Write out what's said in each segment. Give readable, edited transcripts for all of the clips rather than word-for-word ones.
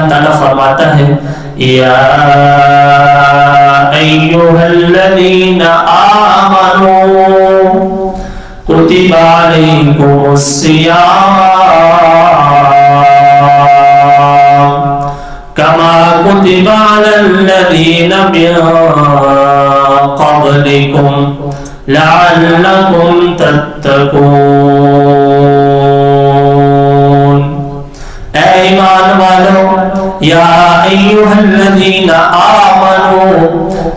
تعالیٰ فرماتا ہے یا ایھا الذین آمنوا کتب علیکم الصیام کما کتب علی الذین من قبلکم لعلکم تتقون۔ اے ایمان والو، یا ایھا الذین آمنو،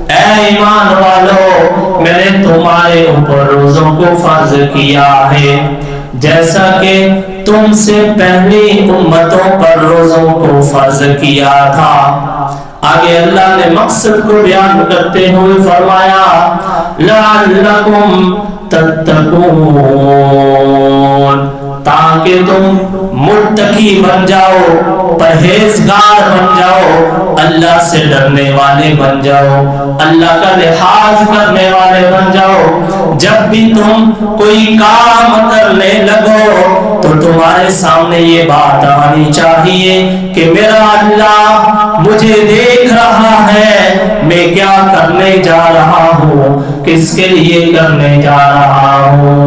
اے ایمان والو، میں نے تمہارے اوپر روزوں کو فرض کیا ہے جیسا کہ تم سے پہلی امتوں پر روزوں کو فرض کیا تھا۔ آگے اللہ نے مقصد کو بیان کرتے ہوئے فرمایا لعلکم تتقون، تاکہ تم متقی بن جاؤ، پرہیزگار بن جاؤ، اللہ سے ڈرنے والے بن جاؤ، اللہ کا لحاظ کرنے والے بن جاؤ۔ جب بھی تم کوئی کام کرنے لگو تو تمہارے سامنے یہ بات آنی چاہیے کہ میرا اللہ مجھے دیکھ رہا ہے، میں کیا کرنے جا رہا ہوں، کس کے لیے کرنے جا رہا ہوں۔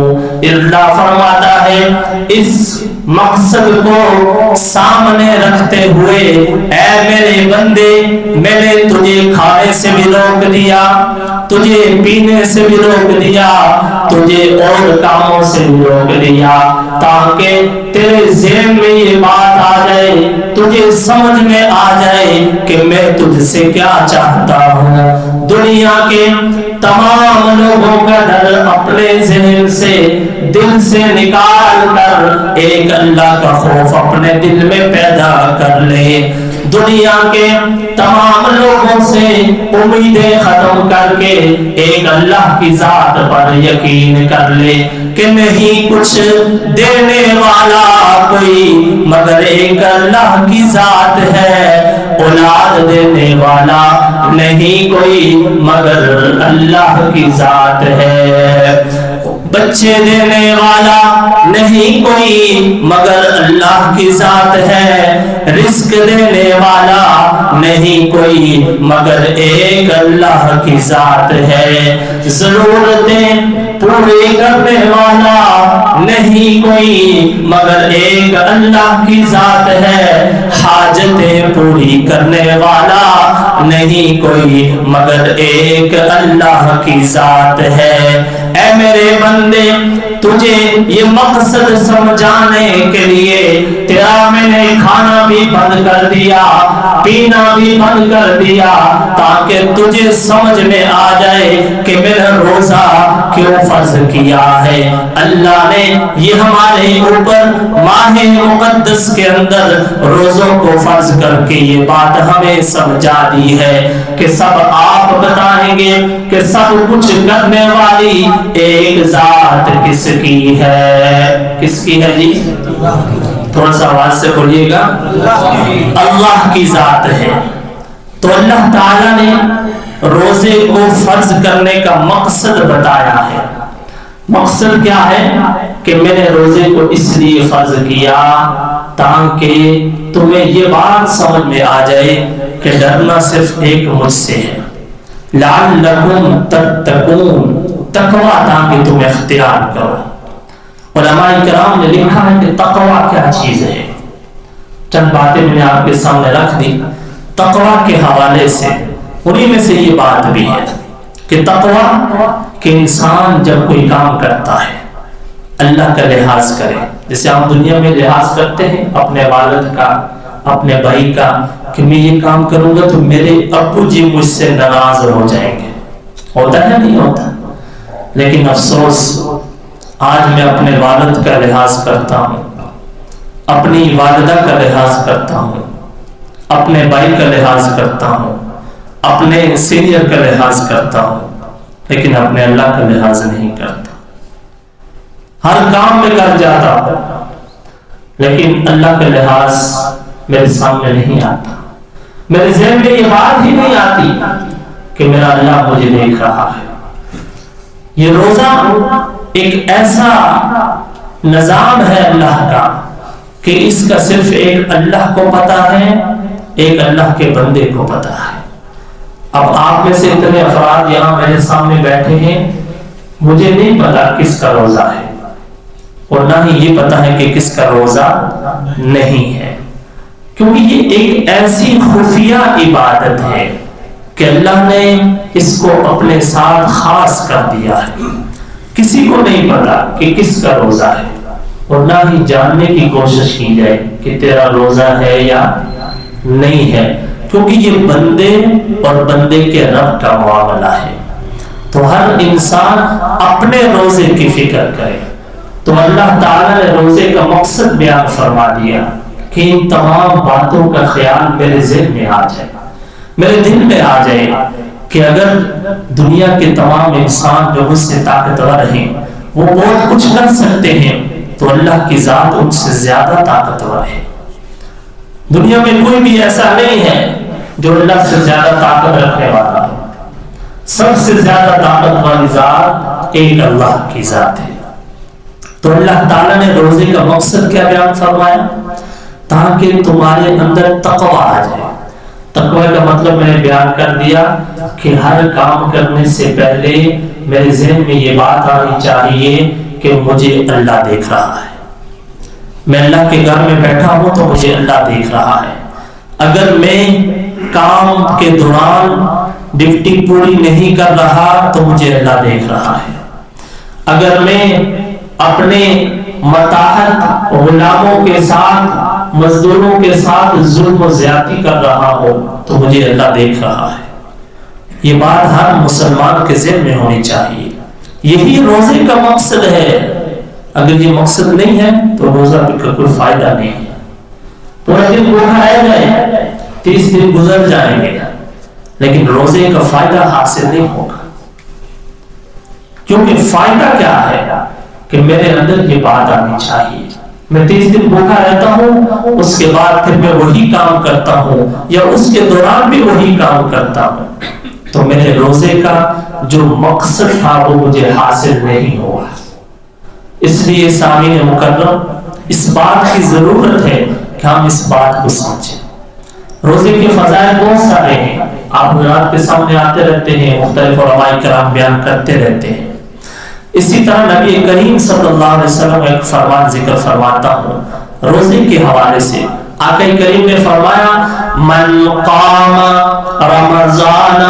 اللہ فرماتا ہے اس مقصد کو سامنے رکھتے ہوئے اے میرے بندے، میں نے تجھے کھانے سے بھی روک دیا، تجھے پینے سے بھی روک دیا، تجھے اور کاموں سے بھی روک دیا، تاکہ تیرے ذہن میں یہ بات آ جائے، تجھے سمجھ میں آ جائے کہ میں تجھ سے کیا چاہتا ہوں۔ دنیا کے تمام لوگوں کا ڈر اپنے ذہن سے، دل سے نکال کر ایک اللہ کا خوف اپنے دل میں پیدا کر لے۔ دنیا کے تمام لوگوں سے امیدیں ختم کر کے ایک اللہ کی ذات پر یقین کر لے کہ نہیں کچھ دینے والا کوئی مگر ایک اللہ کی ذات ہے، اولاد دینے والا نہیں کوئی مگر اللہ کی ذات ہے، بچے دینے والا نہیں کوئی مگر اللہ کی ذات ہے، رزق دینے والا نہیں کوئی مگر ایک اللہ کی ذات ہے، ضرورتیں پوری کرنے والا نہیں کوئی مگر ایک اللہ کی ذات ہے، حاجتیں پوری کرنے والا نہیں کوئی مگر ایک اللہ کی ذات ہے۔ اے میرے بندے، تجھے یہ مقصد سمجھانے کے لیے تیرا میں نے کھانا بھی بند کر دیا، پینا بھی بند کر دیا، تاکہ تجھے سمجھ میں آ جائے کہ میں نے روزہ کیوں فرض کیا ہے۔ اللہ نے یہ ہمارے اوپر ماہ مقدس کے اندر روزوں کو فرض کر کے یہ بات ہمیں سمجھا دی ہے کہ سب آپ بتائیں گے کہ سب کچھ کرنے والی ایک ذات کس کی ہے؟ کس کی ہے جی؟ تھوڑا سا آواز سے بولیے گا۔ اللہ کی ذات ہے۔ تو اللہ تعالیٰ نے روزے کو فرض کرنے کا مقصد بتایا ہے۔ مقصد کیا ہے کہ میں نے روزے کو اس لیے فرض کیا تاکہ تمہیں یہ بات سمجھ میں آ جائے کہ ڈرنا صرف ایک مجھ سے ہے، لعلکم تتقون، تقوی تاکہ تم اختیار کرو۔ علماء کرام نے لکھا ہے کہ تقوی کیا چیز ہے، چند باتیں میں نے آپ کے سامنے رکھ دی تقوی کے حوالے سے، انہی میں سے یہ بات بھی ہے کہ تقوی کہ انسان جب کوئی کام کرتا ہے اللہ کا لحاظ کرے، جیسے ہم دنیا میں لحاظ کرتے ہیں اپنے والد کا، اپنے بھائی کا، کہ میں یہ کام کروں گا تو میرے ابو جی مجھ سے ناراض ہو جائیں گے، ہوتا ہے نہیں ہوتا؟ لیکن افسوس آج میں اپنے والد کا لحاظ کرتا ہوں، اپنی والدہ کا لحاظ کرتا ہوں، اپنے بھائی کا لحاظ کرتا ہوں، اپنے سینئر کا لحاظ کرتا ہوں، لیکن اپنے اللہ کا لحاظ نہیں کرتا۔ ہر کام میں کر جاتا ہوں لیکن اللہ کا لحاظ میرے سامنے نہیں آتا، میرے ذہن میں یہ بات ہی نہیں آتی کہ میرا اللہ مجھے دیکھ رہا ہے۔ یہ روزہ ایک ایسا نظام ہے اللہ کا کہ اس کا صرف ایک اللہ کو پتا ہے ایک اللہ کے بندے کو پتا ہے۔ اب آپ میں سے اتنے افراد یہاں میرے سامنے بیٹھے ہیں، مجھے نہیں پتا کس کا روزہ ہے، اور نہ ہی یہ پتا ہے کہ کس کا روزہ نہیں ہے، کیونکہ یہ ایک ایسی خفیہ عبادت ہے کہ اللہ نے اس کو اپنے ساتھ خاص کر دیا ہے۔ کسی کو نہیں پتا کہ کس کا روزہ ہے، اور نہ ہی جاننے کی کوشش کی جائے کہ تیرا روزہ ہے یا نہیں ہے، کیونکہ یہ بندے اور بندے کے رب کا معاملہ ہے۔ تو ہر انسان اپنے روزے کی فکر کرے۔ تو اللہ تعالیٰ نے روزے کا مقصد بیان فرما دیا کہ ان تمام باتوں کا خیال میرے ذہن میں آ جائے، میرے دل میں آ جائے کہ اگر دنیا کے تمام انسان جو مجھ سے طاقتور ہیں وہ بہت کچھ کر سکتے ہیں، تو اللہ کی ذات ان سے زیادہ طاقتور ہے۔ دنیا میں کوئی بھی ایسا نہیں ہے جو اللہ سے زیادہ طاقت رکھنے والا ہو۔ سب سے زیادہ طاقت والی ذات ایک اللہ کی ذات ہے۔ تو اللہ تعالیٰ نے روزے کا مقصد کیا بیان فرمایا؟ تاکہ تمہارے اندر تقوی آ جائے۔ تقوی کا مطلب میں نے بیان کر دیا کہ ہر کام کرنے سے پہلے میرے ذہن میں یہ بات آنی چاہیے کہ مجھے اللہ دیکھ رہا ہے۔ میں اللہ کے گھر میں بیٹھا ہوں تو مجھے اللہ دیکھ رہا ہے۔ اگر میں کام کے دوران ڈیوٹی پوری نہیں کر رہا تو مجھے اللہ دیکھ رہا ہے۔ اگر میں اپنے متاحت غلاموں کے ساتھ، مزدوروں کے ساتھ ظلم و زیادتی کر رہا ہوں تو مجھے اللہ دیکھ رہا ہے۔ یہ بات ہر مسلمان کے ذہن میں ہونی چاہیے۔ یہی روزے کا مقصد ہے۔ اگر یہ مقصد نہیں ہے تو روزہ کا کوئی فائدہ نہیں ہے۔ پورا دن بھوکا رہ جائے، 30 دن گزر جائیں گے، لیکن روزے کا فائدہ حاصل نہیں ہوگا۔ کیونکہ فائدہ کیا ہے کہ میرے اندر یہ بات آنی چاہیے، میں 30 دن بھوکا رہتا ہوں، اس کے بعد پھر میں وہی کام کرتا ہوں یا اس کے دوران بھی وہی کام کرتا ہوں، تو میرے روزے کا جو مقصد تھا وہ مجھے حاصل نہیں ہوا۔ اس لیے سامعین مکرم، اس بات کی ضرورت ہے کہ ہم اس بات کو سمجھیں۔ روزے کے فضائل بہت سارے ہیں، آپ حضرات کے سامنے آتے رہتے ہیں، مختلف علماء کرام بیان کرتے رہتے ہیں۔ اسی طرح نبی کریم صلی اللہ علیہ وسلم ایک فرمان ذکر فرماتا ہوں روزے کے حوالے سے۔ آقا کریم نے فرمایا من قام رمضان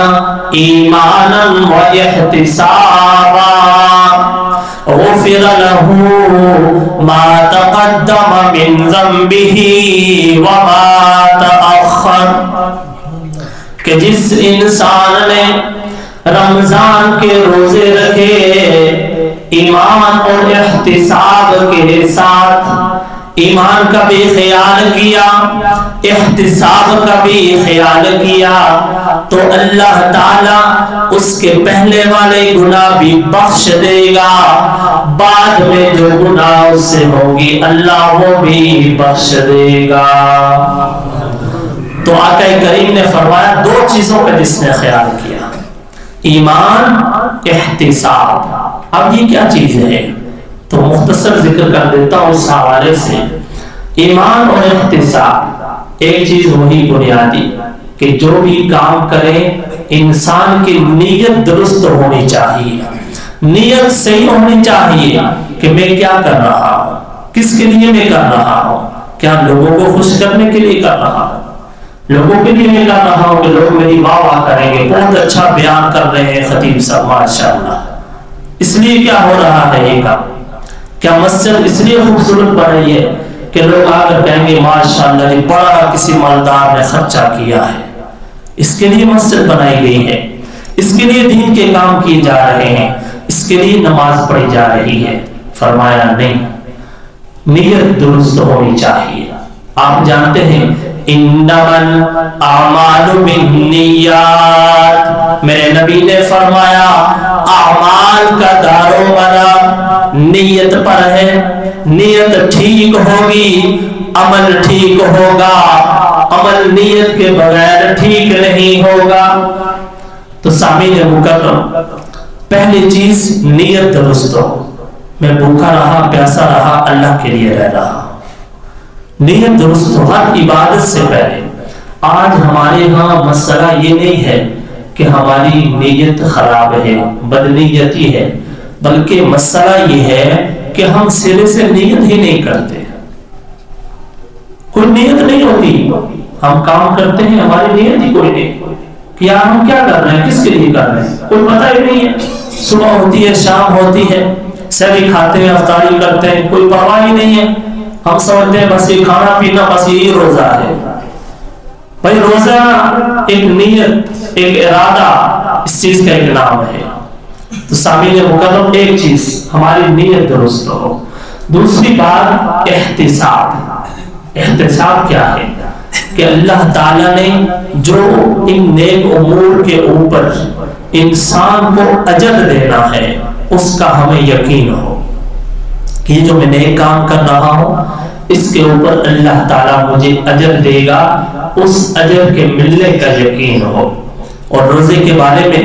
ایمانا و احتسابا غفر له ما تقدم من ذنبه وما تأخر، کہ جس انسان نے رمضان کے روزے رکھے ایمان اور احتساب کے ساتھ، ایمان کا بھی خیال کیا، احتساب کا بھی خیال کیا، تو اللہ تعالیٰ اس کے پہلے والے گناہ بھی بخش دے گا، بعد میں جو گناہ اس سے ہوگی اللہ وہ بھی بخش دے گا۔ تو آقا کریم نے فرمایا دو چیزوں کا جس نے خیال کیا، ایمان، احتساب۔ اب یہ کیا چیز ہے تو مختصر ذکر کر دیتا ہوں اس حوالے سے۔ ایمان اور احتساب ایک چیز وہی بنیادی کہ جو بھی کام کرے انسان کی نیت درست ہونی چاہیے، نیت صحیح ہونی چاہیے کہ میں کیا کر رہا ہوں، کس کے لیے میں کر رہا ہوں، کیا لوگوں کو خوش کرنے کے لیے کر رہا ہوں، لوگوں کے لیے میں کر رہا ہوں کہ لوگ میری واہ واہ کریں گے، بہت اچھا بیان کر رہے ہیں خطیب صاحب ماشاءاللہ، اس لیے کیا ہو رہا ہے یہ کام، کیا مسجد اس لیے خوبصورت بنائی ہے کہ لوگ آ کر کہیں گے ماشاءاللہ یہ بڑا کسی مالدار نے خرچہ کیا ہے، اس کے لیے مسجد بنائی گئی ہے، اس کے لیے دین کے کام کیے جا رہے ہیں، اس کے لیے نماز پڑھی جا رہی ہے۔ فرمایا نہیں، نیت درست ہونی چاہیے۔ آپ جانتے ہیں انما الاعمال بالنیات، میرے نبی نے فرمایا اعمال کا دار و مدار نیت پر ہے، نیت ٹھیک ہوگی عمل ٹھیک ہوگا، عمل نیت کے بغیر ٹھیک نہیں ہوگا۔ تو سامعین مکرم، پہلی چیز نیت درست ہو، میں بھوکا رہا پیاسا رہا اللہ کے لیے رہ رہا، نیت درست ہو ہر عبادت سے پہلے۔ آج ہمارے ہاں مسئلہ یہ نہیں ہے کہ ہماری نیت خراب ہے، بدنیتی ہے، بلکہ مسئلہ یہ ہے کہ ہم سرے سے نیت ہی نہیں کرتے، کوئی نیت نہیں ہوتی، ہم کام کرتے ہیں ہماری نیت ہی کوئی نہیں کہ یار ہم کیا کر رہے ہیں، کس کے لیے کر رہے ہیں، کوئی پتہ ہی نہیں ہے۔ صبح ہوتی ہے، شام ہوتی ہے، سحری کھاتے ہیں، افطاری کرتے ہیں، کوئی پرواہ ہی نہیں ہے، ہم سمجھتے ہیں بس یہ کھانا پینا بس یہی روزہ ہے۔ بھائی روزہ ایک نیت، ایک ارادہ، اس چیز کا ایک نام ہے۔ تو سامعین مکرم، ایک چیز ہماری نیت درست ہو۔ دوسری بات احتساب۔ احتساب کیا ہے کہ اللہ تعالیٰ نے جو ان نیک امور کے اوپر انسان کو اجر دینا ہے اس کا ہمیں یقین ہو کہ یہ جو میں نیک کام کر رہا ہوں اس کے اوپر اللہ تعالیٰ مجھے اجر دے گا، اس اجر کے ملنے کا یقین ہو۔ اور روزے کے بارے میں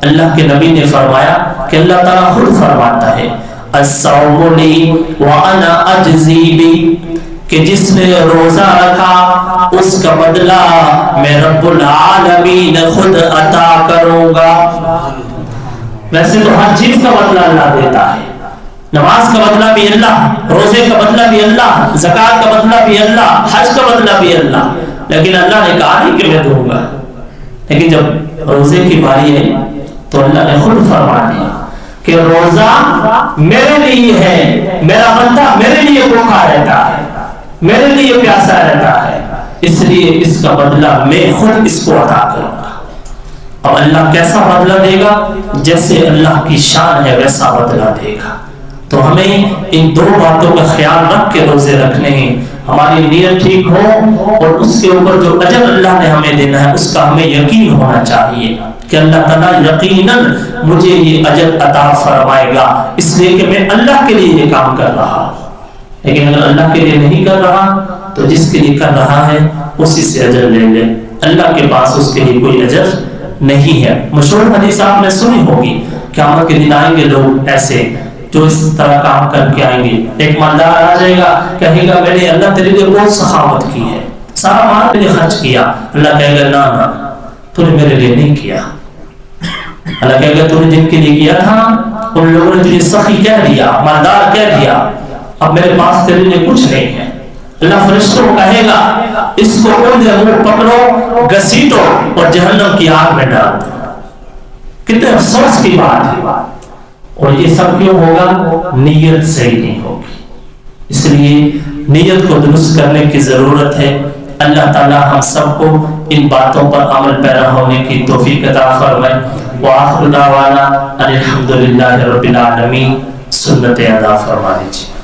اللہ کے نبی نے فرمایا کہ اللہ تعالیٰ خود فرماتا ہے الصوم لی وانا اجزی بی، کہ جس نے روزہ رکھا اس کا بدلہ میں رب العالمین خود عطا کروں گا۔ ویسے تو ہر چیز کا بدلہ اللہ دیتا ہے، نماز کا بدلہ بھی اللہ، روزے کا بدلہ بھی اللہ، زکوٰۃ کا بدلہ بھی اللہ، حج کا بدلہ بھی اللہ، لیکن اللہ نے کہا نہیں کہ میں دوں گا۔ لیکن جب روزے کی باری ہے تو اللہ نے خود فرما دیا کہ روزہ میرے لیے ہے، میرا بندہ میرے لیے بھوکا رہتا ہے، میرے لیے پیاسا رہتا ہے، اس لیے اس کا بدلہ میں خود اس کو عطا کروں گا۔ اب اللہ کیسا بدلہ دے گا؟ جیسے اللہ کی شان ہے ویسا بدلہ دے گا۔ تو ہمیں ان دو باتوں کا خیال رکھ کے روزے رکھنے ہیں، ہماری نیت ٹھیک ہو اور اس کے اوپر جو اجر اللہ نے ہمیں دینا ہے اس کا ہمیں یقین ہونا چاہیے کہ اللہ تعالیٰ یقیناً مجھے یہ اجر عطا فرمائے گا، اس لیے کہ میں اللہ کے لیے یہ کام کر رہا ہوں۔ لیکن اگر اللہ کے لیے نہیں کر رہا تو جس کے لیے کر رہا ہے اسی سے اجر لے لے، اللہ کے پاس اس کے لیے کوئی اجر نہیں ہے۔ مشہور حدیث آپ نے سنی ہوگی، قیامت کے دن آئیں گے لوگ ایسے جو اس طرح کام کر کے آئیں گے۔ ایک مالدار آ جائے گا، کہے گا میں نے اللہ تیرے لیے بہت سخاوت کی ہے، سارا مال میں نے خرچ کیا۔ اللہ کہے گا نہ تو نے میرے لیے نہیں کیا۔ اللہ کہے گا تو نے جن کے لیے کیا تھا ان لوگوں نے تجھے سخی کہہ دیا، مالدار کہہ دیا، اب میرے پاس تیرے لیے کچھ نہیں ہے۔ اللہ فرشتوں کو کہے گا اس کو اونجے منہ پکڑو، گھسیٹو اور جہنم کی آگ میں ڈال دو۔ کتنے افسوس کی بات ہے۔ اور یہ سب کیوں ہوگا؟ نیت صحیح نہیں ہوگی۔ اس لیے نیت کو درست کرنے کی ضرورت ہے۔ اللہ تعالی ہم سب کو ان باتوں پر عمل پیرا ہونے کی توفیق عطا فرمائے۔ وآخر دعوانا ان الحمدللہ رب العالمین۔ سنت ادا فرما دیجیے۔